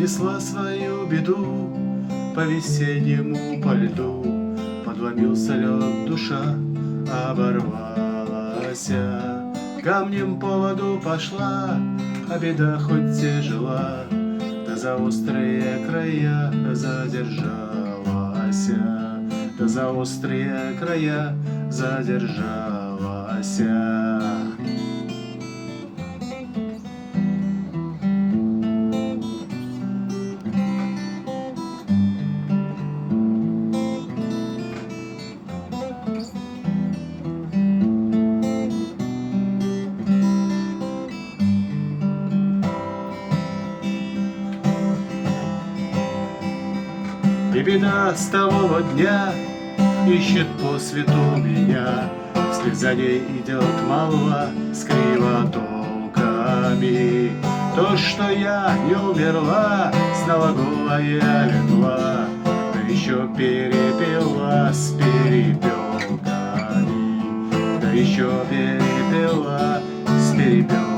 несла свою беду по весеннему по льду. Подломился лед, душа оборвалась, камнем по воду пошла, а беда хоть тяжела, да за острые края задержалась, да за острые края задержалась. И беда с того дня ищет по свету меня, вслед за ней идет молва с кривотолками. То, что я не умерла, снова голая легла, да еще перепела с перепелками, да еще перепела с перепелками.